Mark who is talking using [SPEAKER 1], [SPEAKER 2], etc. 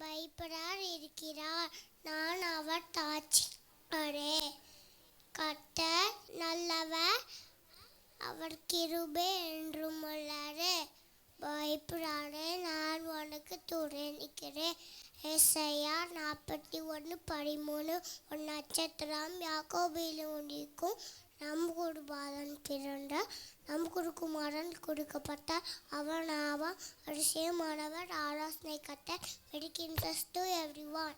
[SPEAKER 1] பயப்படார் இருக்கிறார். நான் அவர் தாட்சியாரே. கர்த்தர் நல்லவர், அவர் கிருபை என்றும் உள்ளாரே. பயப்படாதே, நான் உனக்கு துணை நிற்கிறேன். ஏசாயா 41:13. ஒரு நட்சத்திரம் யாக்கோபில் உதிக்கும். நமக்கு ஒரு பாலன் பிறந்தார், நமக்கு ஒரு குமாரன் கொடுக்கப்பட்டார். அவர் நாமம் அதிசயமானவர், ஆலோசனை கர்த்தர். Very to everyone.